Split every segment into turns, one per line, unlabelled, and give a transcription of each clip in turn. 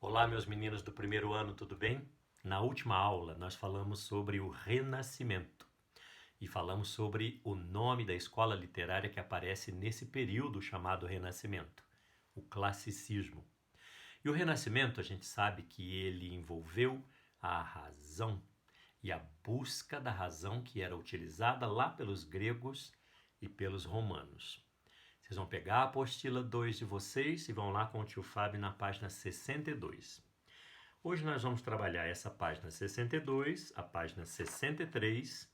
Olá, meus meninos do primeiro ano, tudo bem? Na última aula, nós falamos sobre o Renascimento e falamos sobre o nome da escola literária que aparece nesse período chamado Renascimento, o Classicismo. E o Renascimento, a gente sabe que ele envolveu a razão e a busca da razão que era utilizada lá pelos gregos e pelos romanos. Vocês vão pegar a apostila 2 de vocês e vão lá com o tio Fábio na página 62. Hoje nós vamos trabalhar essa página 62, a página 63.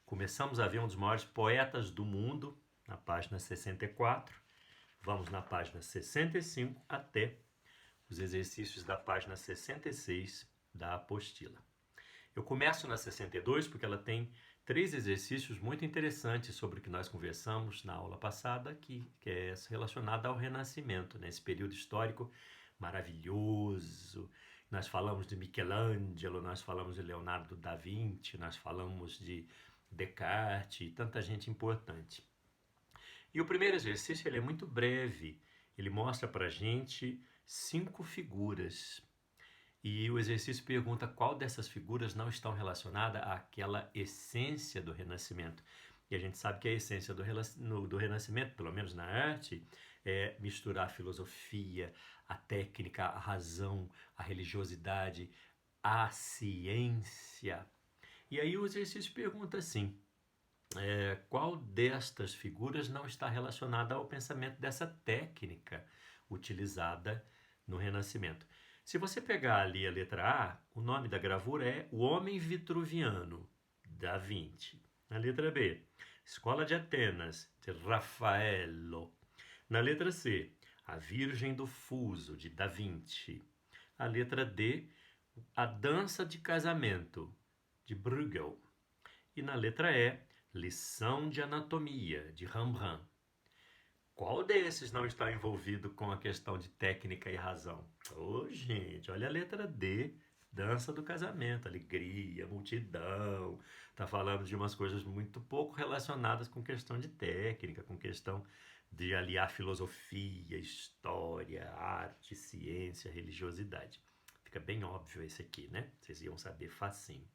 Começamos a ver um dos maiores poetas do mundo, na página 64. Vamos na página 65 até os exercícios da página 66 da apostila. Eu começo na 62 porque ela tem três exercícios muito interessantes sobre o que nós conversamos na aula passada, que é relacionado ao Renascimento, nesse período histórico maravilhoso. Nós falamos de Michelangelo, nós falamos de Leonardo da Vinci, nós falamos de Descartes e tanta gente importante. E o primeiro exercício ele é muito breve, ele mostra para a gente 5 figuras. E o exercício pergunta qual dessas figuras não estão relacionadas àquela essência do Renascimento. E a gente sabe que a essência do Renascimento, pelo menos na arte, é misturar a filosofia, a técnica, a razão, a religiosidade, a ciência. E aí o exercício pergunta assim: qual destas figuras não está relacionada ao pensamento dessa técnica utilizada no Renascimento? Se você pegar ali a letra A, o nome da gravura é O Homem Vitruviano, da Vinci. Na letra B, Escola de Atenas, de Raffaello. Na letra C, A Virgem do Fuso, de Da Vinci. A letra D, A Dança de Casamento, de Bruegel. E na letra E, Lição de Anatomia, de Rembrandt. Qual desses não está envolvido com a questão de técnica e razão? Ô, gente, olha a letra D, dança do casamento, alegria, multidão. Tá falando de umas coisas muito pouco relacionadas com questão de técnica, com questão de aliar filosofia, história, arte, ciência, religiosidade. Fica bem óbvio esse aqui, né? Vocês iam saber facinho.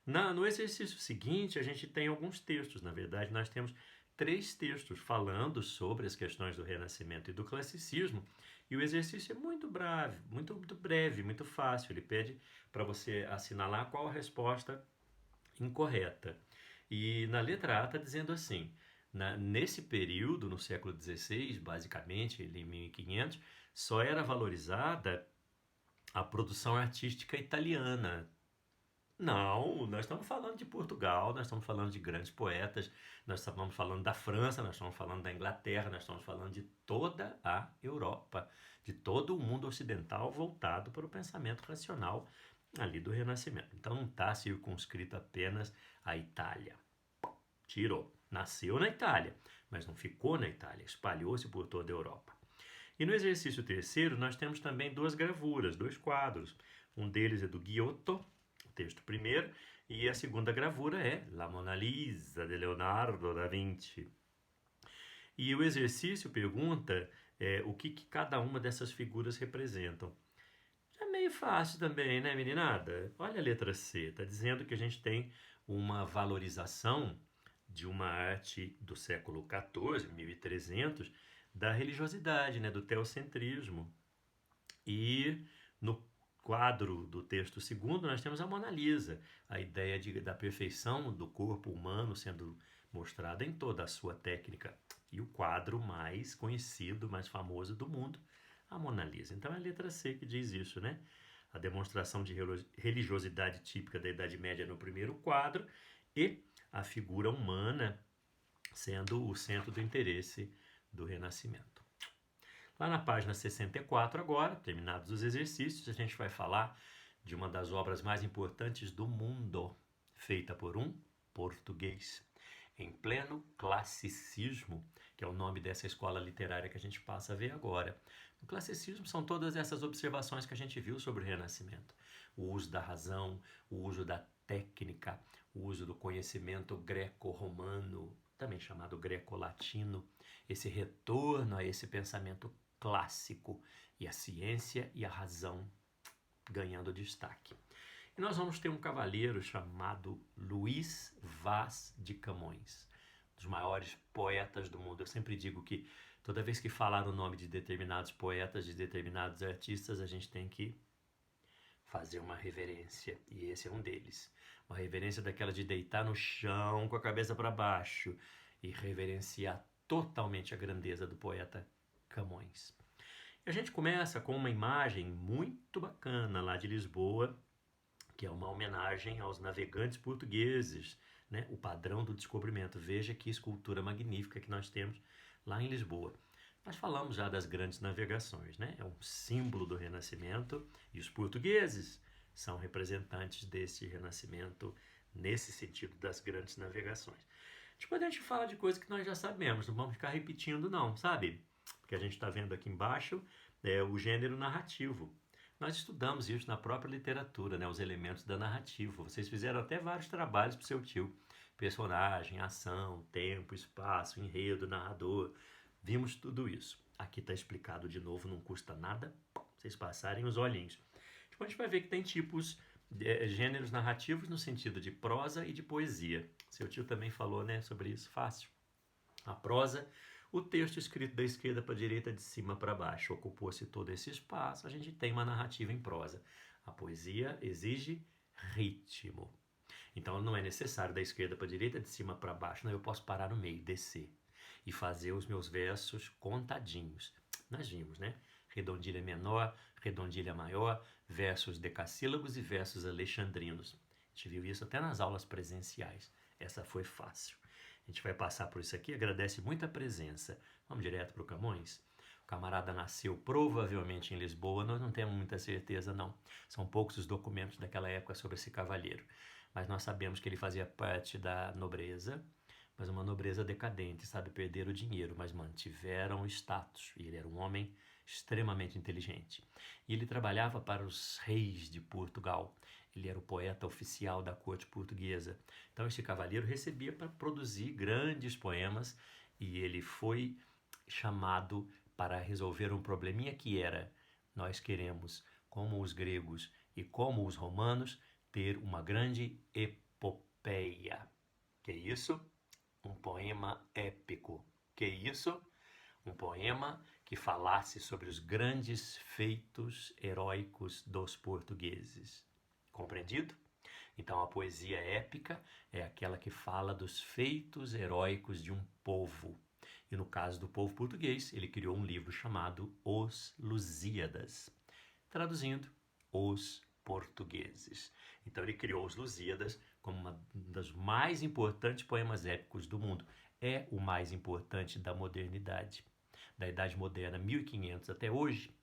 No exercício seguinte, a gente tem alguns textos. Na verdade, nós temos 3 textos falando sobre as questões do Renascimento e do Classicismo. E o exercício é muito breve, muito fácil. Ele pede para você assinalar qual a resposta incorreta. E na letra A está dizendo assim: nesse período, no século XVI, basicamente, em 1500, só era valorizada a produção artística italiana. Não, nós estamos falando de Portugal, nós estamos falando de grandes poetas, nós estamos falando da França, nós estamos falando da Inglaterra, nós estamos falando de toda a Europa, de todo o mundo ocidental voltado para o pensamento racional ali do Renascimento. Então não está circunscrito apenas à Itália. Tirou. Nasceu na Itália, mas não ficou na Itália, espalhou-se por toda a Europa. E no exercício terceiro, nós temos também 2 gravuras, 2 quadros. Um deles é do Giotto, o texto primeiro, e a segunda gravura é La Mona Lisa, de Leonardo da Vinci. E o exercício pergunta o que cada uma dessas figuras representam. É meio fácil também, né, meninada? Olha a letra C, está dizendo que a gente tem uma valorização de uma arte do século XIV, 1300, da religiosidade, né, do teocentrismo. E no quadro do texto segundo, nós temos a Mona Lisa, a ideia da perfeição do corpo humano sendo mostrada em toda a sua técnica. E o quadro mais conhecido, mais famoso do mundo, a Mona Lisa. Então é a letra C que diz isso, né? A demonstração de religiosidade típica da Idade Média no primeiro quadro e a figura humana sendo o centro do interesse do Renascimento. Lá na página 64 agora, terminados os exercícios, a gente vai falar de uma das obras mais importantes do mundo, feita por um português, em pleno classicismo, que é o nome dessa escola literária que a gente passa a ver agora. No classicismo são todas essas observações que a gente viu sobre o Renascimento. O uso da razão, o uso da técnica, o uso do conhecimento greco-romano, também chamado greco-latino, esse retorno a esse pensamento clássico e a ciência e a razão ganhando destaque. E nós vamos ter um cavaleiro chamado Luís Vaz de Camões, um dos maiores poetas do mundo. Eu sempre digo que toda vez que falar o nome de determinados poetas, de determinados artistas, a gente tem que fazer uma reverência, e esse é um deles. Uma reverência daquela de deitar no chão com a cabeça para baixo e reverenciar totalmente a grandeza do poeta Camões. E a gente começa com uma imagem muito bacana lá de Lisboa, que é uma homenagem aos navegantes portugueses, né? O padrão do descobrimento. Veja que escultura magnífica que nós temos lá em Lisboa. Nós falamos já das grandes navegações, né? É um símbolo do Renascimento e os portugueses são representantes desse Renascimento nesse sentido das grandes navegações. Depois a gente fala de coisas que nós já sabemos, não vamos ficar repetindo não, sabe? Porque a gente está vendo aqui embaixo o gênero narrativo. Nós estudamos isso na própria literatura, né? Os elementos da narrativa. Vocês fizeram até vários trabalhos para o seu tio. Personagem, ação, tempo, espaço, enredo, narrador. Vimos tudo isso. Aqui está explicado de novo, não custa nada vocês passarem os olhinhos. Depois a gente vai ver que tem tipos, gêneros narrativos no sentido de prosa e de poesia. Seu tio também falou, né, sobre isso, fácil. A prosa, o texto escrito da esquerda para a direita, de cima para baixo, ocupou-se todo esse espaço, a gente tem uma narrativa em prosa. A poesia exige ritmo. Então não é necessário da esquerda para a direita, de cima para baixo. Não, eu posso parar no meio, descer e fazer os meus versos contadinhos. Nós vimos, né? Redondilha menor, redondilha maior, versos decassílabos e versos alexandrinos. A gente viu isso até nas aulas presenciais. Essa foi fácil. A gente vai passar por isso aqui, agradece muito a presença. Vamos direto para o Camões? O camarada nasceu provavelmente em Lisboa, nós não temos muita certeza não. São poucos os documentos daquela época sobre esse cavalheiro. Mas nós sabemos que ele fazia parte da nobreza, mas uma nobreza decadente, sabe, perderam o dinheiro, mas mantiveram o status. E ele era um homem extremamente inteligente. E ele trabalhava para os reis de Portugal. Ele era o poeta oficial da corte portuguesa. Então esse cavalheiro recebia para produzir grandes poemas e ele foi chamado para resolver um probleminha que era: nós queremos, como os gregos e como os romanos, ter uma grande epopeia. Que isso? Um poema épico. Que isso? Um poema que falasse sobre os grandes feitos heróicos dos portugueses. Compreendido? Então a poesia épica é aquela que fala dos feitos heróicos de um povo. E no caso do povo português, ele criou um livro chamado Os Lusíadas, traduzindo, Os Portugueses. Então ele criou os Lusíadas como uma das mais importantes poemas épicos do mundo. É o mais importante da modernidade. Da Idade Moderna, 1500 até hoje,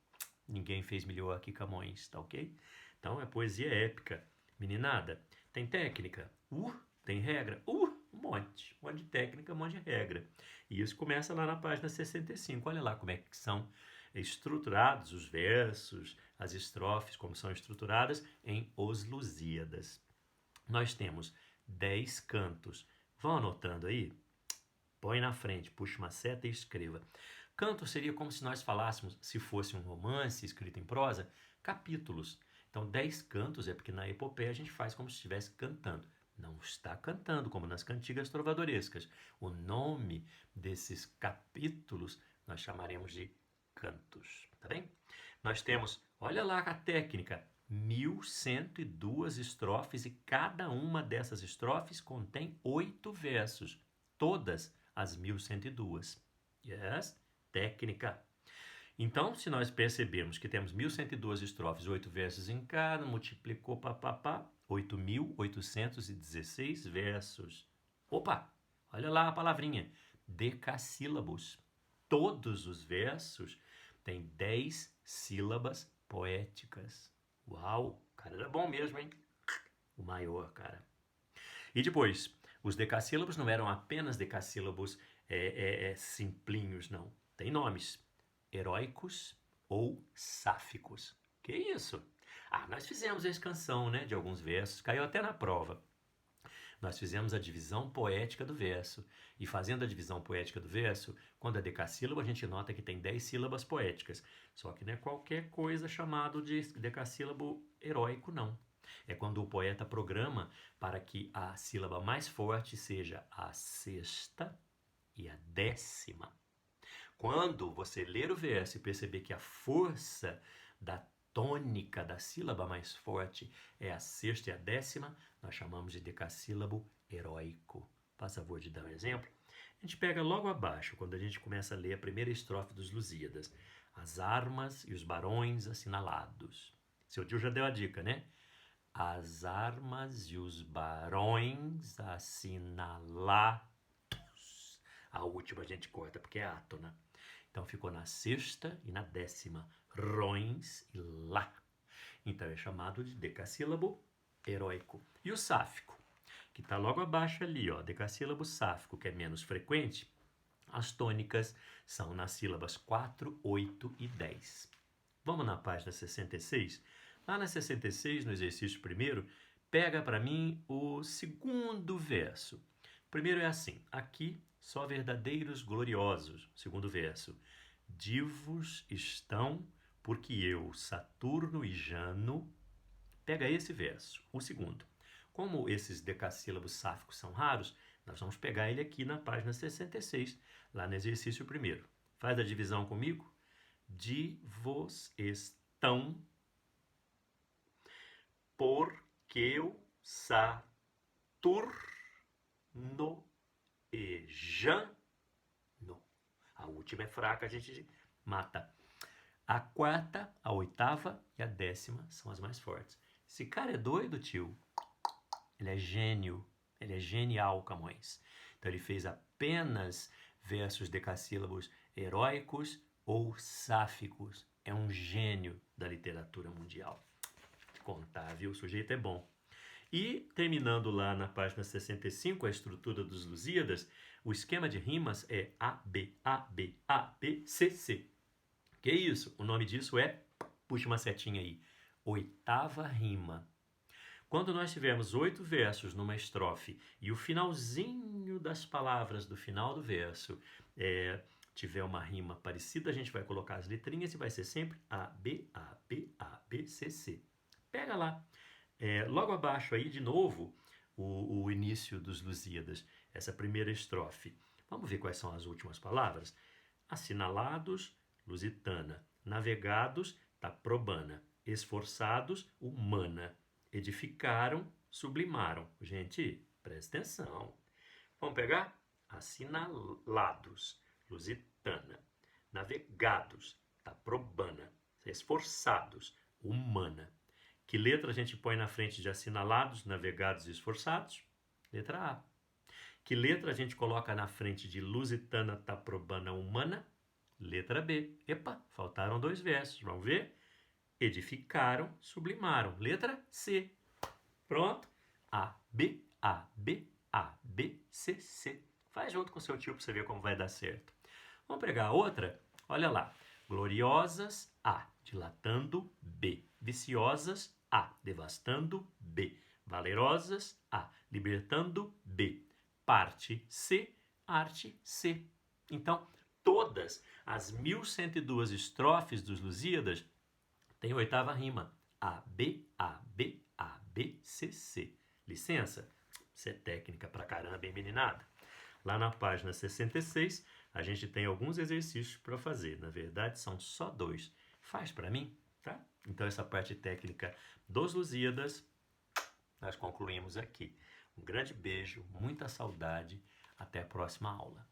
ninguém fez melhor que Camões, tá ok? Então é poesia épica. Meninada, tem técnica? Tem regra? Um monte de técnica, um monte de regra. E isso começa lá na página 65. Olha lá como é que são estruturados os versos, as estrofes, como são estruturadas em Os Lusíadas. Nós temos 10 cantos. Vão anotando aí? Põe na frente, puxa uma seta e escreva. Canto seria como se nós falássemos, se fosse um romance escrito em prosa, capítulos. Então 10 cantos é porque na epopeia a gente faz como se estivesse cantando. Não está cantando, como nas cantigas trovadorescas. O nome desses capítulos nós chamaremos de cantos, tá bem? Nós temos, olha lá a técnica, 1102 estrofes e cada uma dessas estrofes contém 8 versos. Todas as 1102. Yes? Técnica. Então, se nós percebemos que temos 1102 estrofes, 8 versos em cada, multiplicou, 8.816 versos. Opa, olha lá a palavrinha, decassílabos. Todos os versos têm 10 sílabas poéticas. Uau, o cara era bom mesmo, hein? O maior, cara. E depois, os decassílabos não eram apenas decassílabos simplinhos, não. Tem nomes, heróicos ou sáficos. Que isso? Nós fizemos a escansão, né, de alguns versos, caiu até na prova. Nós fizemos a divisão poética do verso. E fazendo a divisão poética do verso, quando é decassílabo, a gente nota que tem 10 sílabas poéticas. Só que não é qualquer coisa chamado de decassílabo heróico, não. É quando o poeta programa para que a sílaba mais forte seja a sexta e a décima. Quando você ler o verso e perceber que a força da tônica da sílaba mais forte é a sexta e a décima, nós chamamos de decassílabo heróico. Faz favor de dar um exemplo. A gente pega logo abaixo, quando a gente começa a ler a primeira estrofe dos Lusíadas. As armas e os barões assinalados. Seu tio já deu a dica, né? As armas e os barões assinalados. A última a gente corta porque é átona. Então ficou na sexta e na décima. Rões e lá. Então é chamado de decassílabo heróico. E o sáfico, que está logo abaixo ali, ó, decassílabo sáfico, que é menos frequente, as tônicas são nas sílabas 4, 8 e 10. Vamos na página 66? Lá na 66, no exercício primeiro, pega para mim o segundo verso. O primeiro é assim, aqui só verdadeiros gloriosos. Segundo verso, divos estão porque eu, Saturno e Jano. Pega esse verso, o segundo. Como esses decassílabos sáficos são raros, nós vamos pegar ele aqui na página 66, lá no exercício primeiro. Faz a divisão comigo. Divos estão porque eu, Saturno e Jano. A última é fraca, a gente mata. A quarta, a oitava e a décima são as mais fortes. Esse cara é doido, tio. Ele é gênio. Ele é genial, Camões. Então ele fez apenas versos decassílabos heróicos ou sáficos. É um gênio da literatura mundial. Contar, viu? O sujeito é bom. E, terminando lá na página 65, a estrutura dos Lusíadas, o esquema de rimas é A, B, A, B, A, B, C, C. Que isso? O nome disso é, puxa uma setinha aí, oitava rima. Quando nós tivermos 8 versos numa estrofe e o finalzinho das palavras do final do verso tiver uma rima parecida, a gente vai colocar as letrinhas e vai ser sempre A, B, A, B, A, B, C, C. Pega lá. Logo abaixo aí, de novo, o início dos Lusíadas, essa primeira estrofe. Vamos ver quais são as últimas palavras? Assinalados, lusitana. Navegados, taprobana. Esforçados, humana. Edificaram, sublimaram. Gente, presta atenção. Vamos pegar? Assinalados, lusitana. Navegados, taprobana. Esforçados, humana. Que letra a gente põe na frente de assinalados, navegados e esforçados? Letra A. Que letra a gente coloca na frente de lusitana, taprobana, humana? Letra B. Epa, faltaram 2 versos. Vamos ver? Edificaram, sublimaram. Letra C. Pronto? A, B, A, B, A, B, C, C. Faz junto com seu tio para você ver como vai dar certo. Vamos pegar a outra? Olha lá. Gloriosas, A. Dilatando, B. Viciosas, A. Devastando, B. Valerosas, A. Libertando, B. Parte, C. Arte, C. Então, todas as 1102 estrofes dos Lusíadas têm oitava rima. A, B, A, B, A, B, C, C. Licença? Isso é técnica pra caramba, hein, meninada? Lá na página 66, a gente tem alguns exercícios para fazer. Na verdade, são só 2. Faz para mim, tá? Então, essa parte técnica dos Lusíadas, nós concluímos aqui. Um grande beijo, muita saudade. Até a próxima aula.